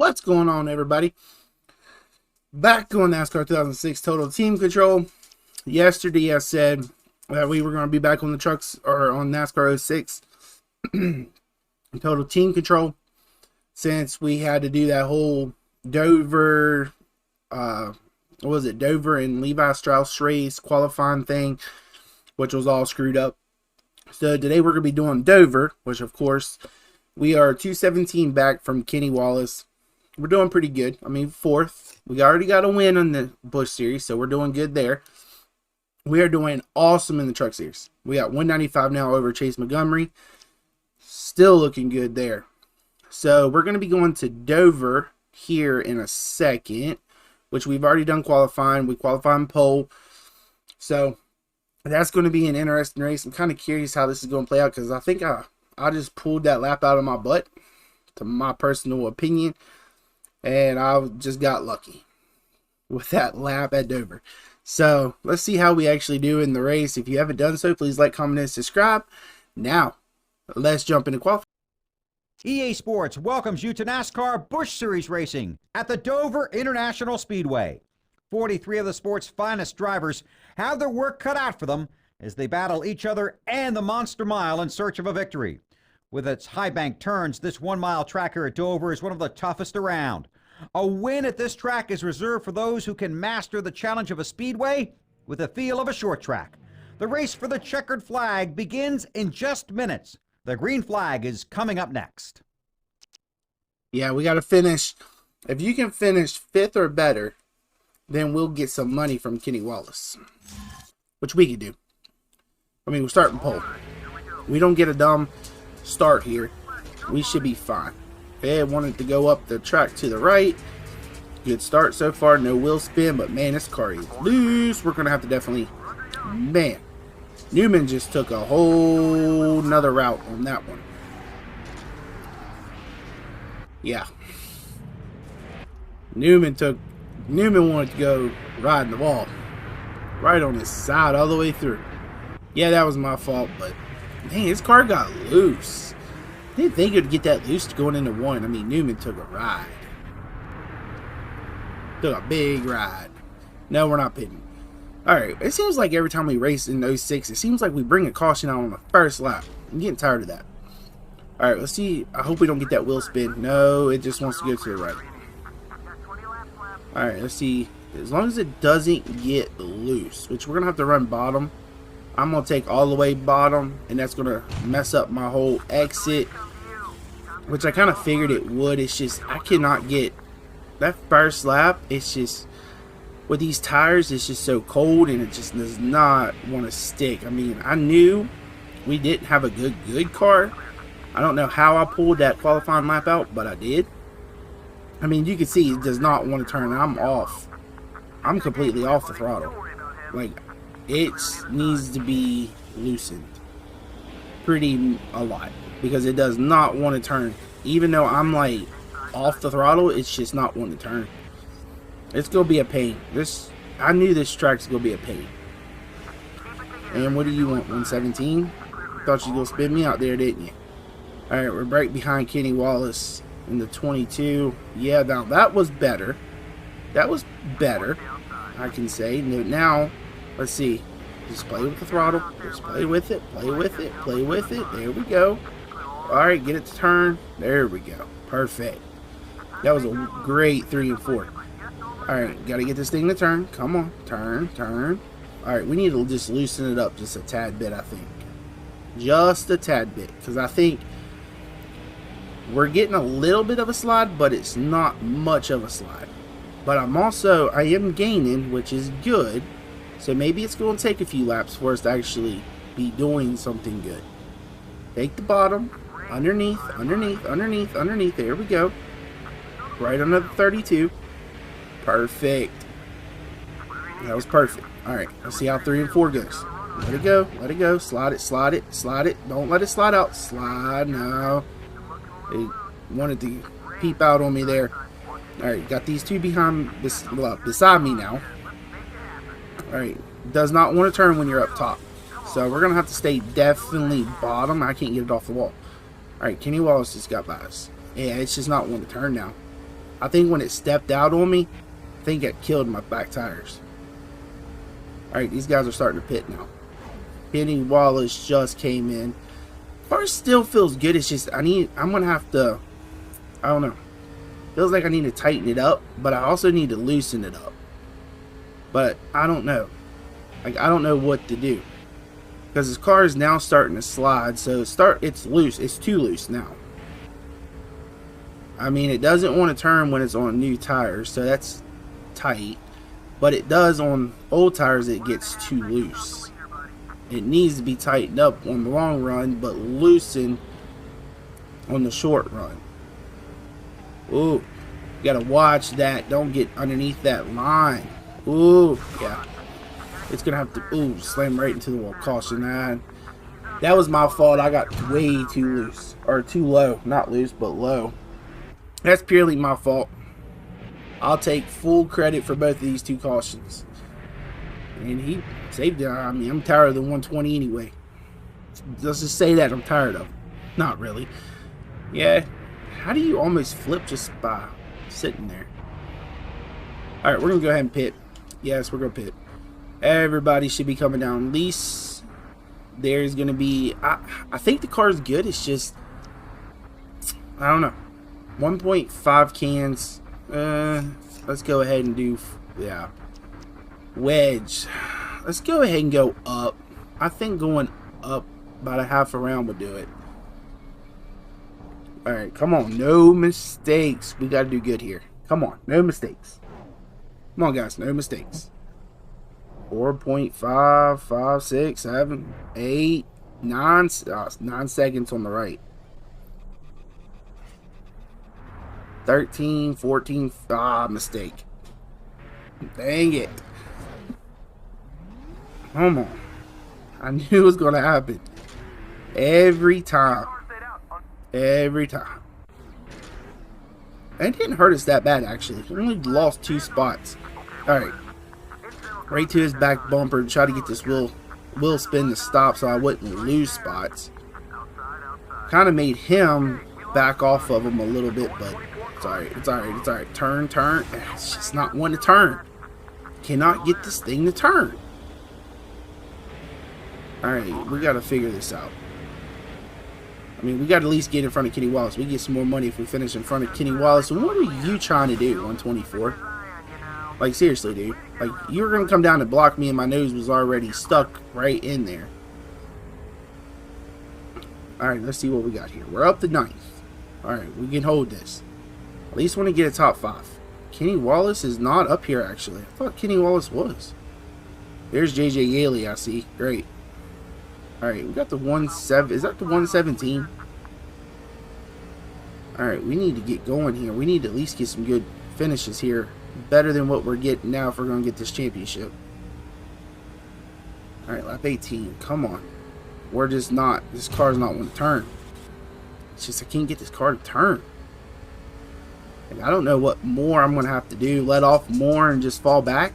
What's going on, everybody? Back on NASCAR 2006 Total Team Control. Yesterday I said that we were going to be back on the trucks, or on NASCAR 06 Total Team Control, since we had to do that whole Dover, what was it, Dover and Levi Strauss race qualifying thing, which was all screwed up. So today we're going to be doing Dover, which of course we are 217 back from Kenny Wallace. We're doing pretty good. I mean, fourth. We already got a win on the Busch Series, so we're doing good there. We are doing awesome in the Truck Series. We got 195 now over Chase Montgomery. Still looking good there. So we're going to be going to Dover here in a second, which we've already done qualifying. We qualified in pole. So that's going to be an interesting race. I'm kind of curious how this is going to play out, because I think I just pulled that lap out of my butt, to my personal opinion. And I just got lucky with that lap at Dover. So let's see how we actually do in the race. If you haven't done so, please like, comment, and subscribe. Now, let's jump into qualifying. EA Sports welcomes you to NASCAR Busch Series racing at the Dover International Speedway. 43 of the sport's finest drivers have their work cut out for them as they battle each other and the Monster Mile in search of a victory. With its high bank turns, this 1 mile track here at Dover is one of the toughest around. A win at this track is reserved for those who can master the challenge of a speedway with the feel of a short track. The race for the checkered flag begins in just minutes. The green flag is coming up next. Yeah, we got to finish. If you can finish 5th or better, then we'll get some money from Kenny Wallace, which we can do. I mean, we're starting pole. We don't get a dumb start here, we should be fine. Ed wanted to go up the track to the right. Good start so far, no wheel spin, but man, this car is loose. We're gonna have to definitely, man, Newman just took a whole nother route on that one. Yeah, Newman wanted to go riding the wall right on his side all the way through. Yeah, that was my fault, but man, his car got loose. I didn't think it would get that loose going into one. I mean, Newman took a ride. Took a big ride. No, we're not pitting. Alright, it seems like every time we race in 06, it seems like we bring a caution out on the first lap. I'm getting tired of that. Alright, let's see. I hope we don't get that wheel spin. No, it just wants to go to the right. Alright, let's see. As long as it doesn't get loose, which we're going to have to run bottom. I'm going to take all the way bottom, and that's going to mess up my whole exit, which I kind of figured it would. It's just, I cannot get that first lap. It's just, with these tires, it's just so cold, and it just does not want to stick. I mean, I knew we didn't have a good car. I don't know how I pulled that qualifying lap out, but I did. I mean, you can see it does not want to turn. I'm off. I'm completely off the throttle. Like, it needs to be loosened pretty a lot, because it does not want to turn. Even though I'm like off the throttle, it's just not wanting to turn. It's gonna be a pain. I knew this track's gonna be a pain. And what do you want, 117? Thought you were gonna spin me out there, didn't you? Alright, we're right behind Kenny Wallace in the 22. Yeah, now that was better. That was better, I can say. Now, let's see. Just play with the throttle. Just play with it. Play with it. Play with it. There we go. Alright, get it to turn. There we go. Perfect. That was a great 3 and 4. Alright, got to get this thing to turn. Come on. Turn, turn. Alright, we need to just loosen it up just a tad bit, I think. Just a tad bit. Because I think we're getting a little bit of a slide, but it's not much of a slide. But I am gaining, which is good. So maybe it's going to take a few laps for us to actually be doing something good. Take the bottom, underneath, underneath, underneath, underneath. There we go. Right under the 32. Perfect. That was perfect. Alright, let's see how 3 and 4 goes. Let it go, let it go. Slide it, slide it, slide it. Don't let it slide out. Slide, no. It wanted to peep out on me there. Alright, got these two beside me now. Alright, does not want to turn when you're up top. So we're going to have to stay definitely bottom. I can't get it off the wall. Alright, Kenny Wallace just got by us. Yeah, it's just not wanting to turn now. I think when it stepped out on me, I think it killed my back tires. Alright, these guys are starting to pit now. Kenny Wallace just came in. Car still feels good. It's just I'm gonna have to, I don't know. Feels like I need to tighten it up, but I also need to loosen it up. But I don't know. Like, I don't know what to do. Because this car is now starting to slide, so it's loose. It's too loose now. I mean, it doesn't want to turn when it's on new tires, so that's tight. But it does on old tires, it gets too loose. It needs to be tightened up on the long run, but loosened on the short run. Ooh, you gotta watch that. Don't get underneath that line. Ooh, yeah. It's gonna have to, ooh, slam right into the wall. Caution that. That was my fault. I got way too loose. Or too low. Not loose, but low. That's purely my fault. I'll take full credit for both of these two cautions. And he saved it. I mean, I'm tired of the 120 anyway. Let's just say that I'm tired of it. Not really. Yeah. How do you almost flip just by sitting there? Alright, we're going to go ahead and pit. Yes, we're going to pit. Everybody should be coming down. Lease. There's going to be... I think the car's good. It's just... I don't know. 1.5 cans. Let's go ahead and do... Yeah. Wedge. Let's go ahead and go up. I think going up about a half a round would do it. Alright, come on. No mistakes. We got to do good here. Come on. No mistakes. Come on, guys. No mistakes. 4.5, 5, 6, 7, 8, 9. 9 seconds on the right. 13, 14. Mistake. Dang it. Come on. I knew it was going to happen. Every time. Every time. It didn't hurt us that bad, actually. We only lost 2 spots. Alright. Right to his back bumper. Try to get this wheel spin to stop so I wouldn't lose spots. Kind of made him back off of him a little bit, but it's alright. It's alright. It's alright. Turn, turn. It's just not wanting to turn. Cannot get this thing to turn. Alright, we got to figure this out. I mean, we got to at least get in front of Kenny Wallace. We get some more money if we finish in front of Kenny Wallace. And what are you trying to do, 124? Like, seriously, dude. Like, you were going to come down and block me and my nose was already stuck right in there. Alright, let's see what we got here. We're up to 9th. Alright, we can hold this. At least want to get a top 5. Kenny Wallace is not up here, actually. I thought Kenny Wallace was. There's JJ Yaley, I see. Great. Alright, we got the 17. Is that the 117? Alright, we need to get going here. We need to at least get some good finishes here. Better than what we're getting now if we're going to get this championship. Alright, lap 18. Come on. We're just not. This car's not wanting to turn. It's just I can't get this car to turn. And I don't know what more I'm going to have to do. Let off more and just fall back.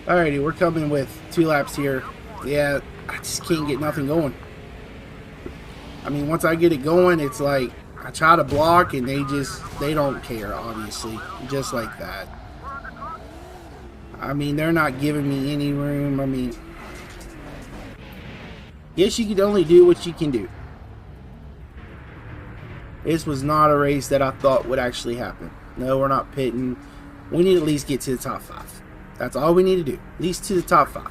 Alrighty, we're coming with 2 laps here. Yeah, I just can't get nothing going. I mean, once I get it going, it's like I try to block and they don't care, obviously. Just like that. I mean, they're not giving me any room. I mean, guess you can only do what you can do. This was not a race that I thought would actually happen. No, we're not pitting. We need to at least get to the top 5. That's all we need to do. At least to the top 5.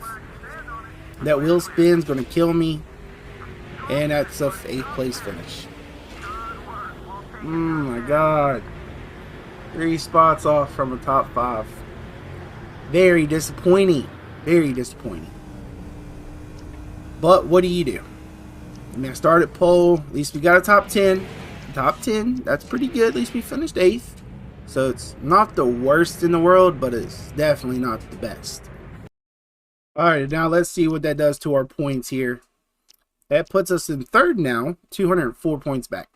That wheel spin's going to kill me. And that's a 8th place finish. Oh my god. 3 spots off from a top 5. Very disappointing. Very disappointing. But what do you do? I mean, I started pole. At least we got a top 10. Top 10. That's pretty good. At least we finished 8th. So it's not the worst in the world, but it's definitely not the best. Alright, now let's see what that does to our points here. That puts us in 3rd now. 204 points back.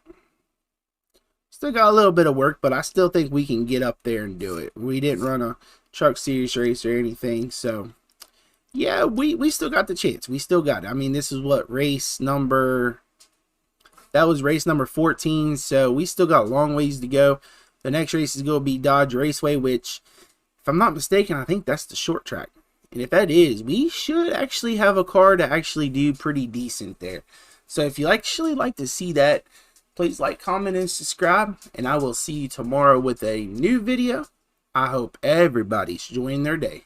Still got a little bit of work, but I still think we can get up there and do it. We didn't run a truck series race or anything, so yeah, we still got the chance. We still got it. I mean, this is what, race number... That was race number 14, so we still got a long ways to go. The next race is going to be Dodge Raceway, which, if I'm not mistaken, I think that's the short track. And if that is, we should actually have a car to actually do pretty decent there. So if you actually like to see that, please like, comment, and subscribe. And I will see you tomorrow with a new video. I hope everybody's enjoying their day.